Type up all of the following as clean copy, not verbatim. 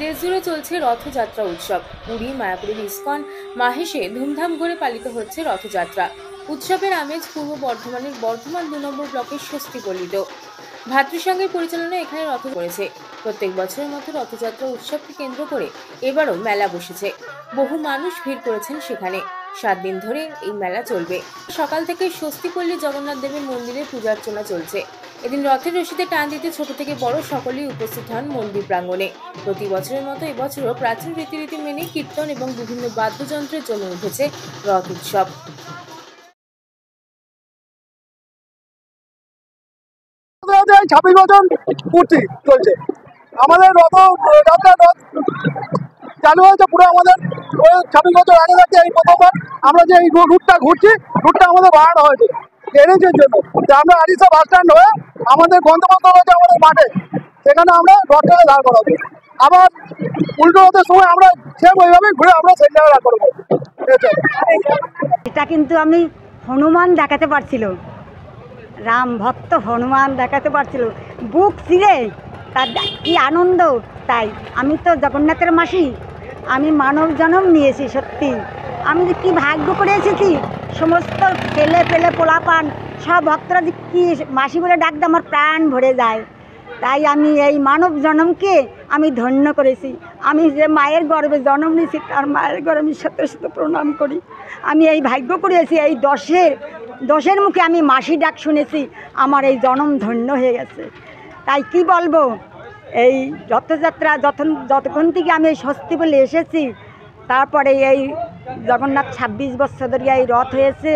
দেশজুড়ে চলছে রথযাত্রা উৎসব। পুরী, মায়াপুরের ইস্কন মাহেশে ধুমধাম করে পালিত হচ্ছে রথযাত্রা। উৎসবের আমেজ পূর্ব বর্ধমানের বর্ধমান 2 নম্বর ব্লকের স্বস্তিপল্লীতেও। ভাতৃসংঘের পরিচালনায় এখানে রথ করেছে। প্রত্যেক বছরের মতো রথযাত্রা উৎসবকে কেন্দ্র করে এবারও মেলা বসেছে। বহু মানুষ ভিড় করেছেন সেখানে। 7 দিন ধরে এই মেলা চলবে। সকাল থেকে স্বস্তিপল্লী জগন্নাথ দেবের মন্দিরে পূজার্চনা চলছে। এদিন রথের রশিতে টান দিতে ছোট থেকে বড় সকলেই উপস্থিত হন মন্দির প্রাঙ্গণে। প্রতি বছরের মতো এবছরও প্রাচীন রীতিনীতি মেনে কীর্তন এবং বিভিন্ন বাদ্যযন্ত্রের জমে উঠেছে রথ উৎসব। চলছে আমাদের রথ চালু হয়েছে পুরো আমাদের 26 বছর আগে থাকতে এই প্রথমবার আমরা যে এই রুটটা ঘুরছি, রুটটা আমাদের বাড়ানো হয়েছে এনএইচের জন্য। আমরা আরিসা বাস স্ট্যান্ড হয়ে আমাদের গন্তব্য হচ্ছে আমাদের মাঠে, সেখানে আমরা রথটাকে দাঁড় করাবো। আবার উল্টো রথের সময় আমরা সেম ওইভাবে ঘুরে আমরা সেই জায়গায় দাঁড় করবো। এটা কিন্তু আমি হনুমান দেখাতে পারছিল, রাম ভক্ত হনুমান দেখাতে পারছিল, বুক ছিঁড়ে তার কি আনন্দ। তাই আমি তো জগন্নাথের মাসি, আমি মানব জন্ম নিয়েছি। সত্যি আমি যে কী ভাগ্য করে এসেছি। সমস্ত ছেলে পেলে পোলাপান সব ভক্তরা যে কী মাসি বলে ডাকতে আমার প্রাণ ভরে যায়। তাই আমি এই মানব জন্মকে আমি ধন্য করেছি। আমি যে মায়ের গর্ভে জন্ম নিয়েছি তার মায়ের গর্ভে আমি শত শত প্রণাম করি। আমি এই ভাগ্য করেছি, এই দশের মুখে আমি মাসি ডাক শুনেছি, আমার এই জন্ম ধন্য হয়ে গেছে। তাই কি বলবো, এই রথযাত্রা যতক্ষণ থেকে আমি এই স্বস্তিপল্লী এসেছি, তারপরে এই জগন্নাথ 26 বছর ধরে এই রথ হয়েছে।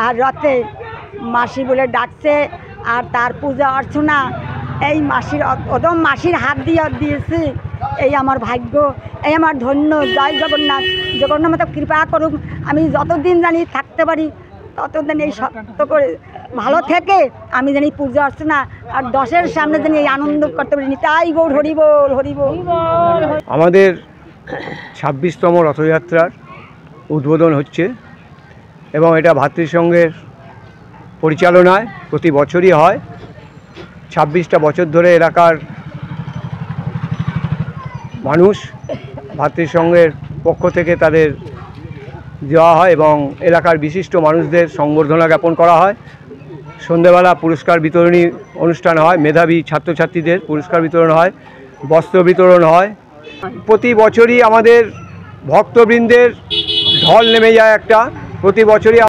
আর রথে মাসি বলে ডাকছে, আর তার পূজা অর্চনা এই মাসির ওদম মাসির হাত দিয়েছে। এই আমার ভাগ্য, এই আমার ধন্য। জয় জগন্নাথ, জগন্নাথ মাতা কৃপা করুক, আমি যতদিন জানি থাকতে পারি ততদিন এই সত্য করে ভালো থেকে আমি জানি পূজা অর্চনা আর 10-এর সামনে জানি এই আনন্দ করতে পারি। তাই গৌর হরি বল, হরি বল। আমাদের 26তম রথযাত্রার উদ্বোধন হচ্ছে এবং এটা ভাতৃসংঘের পরিচালনায় প্রতি বছরই হয়। 26টা বছর ধরে এলাকার মানুষ ভাতৃসংঘের পক্ষ থেকে তাদের দেওয়া হয় এবং এলাকার বিশিষ্ট মানুষদের সংবর্ধনা জ্ঞাপন করা হয়। সন্ধ্যেবেলা পুরস্কার বিতরণী অনুষ্ঠান হয়, মেধাবী ছাত্রছাত্রীদের পুরস্কার বিতরণ হয়, বস্ত্র বিতরণ হয়। প্রতি বছরই আমাদের ভক্তবৃন্দের ঢল নেমে যায় একটা, প্রতি বছরই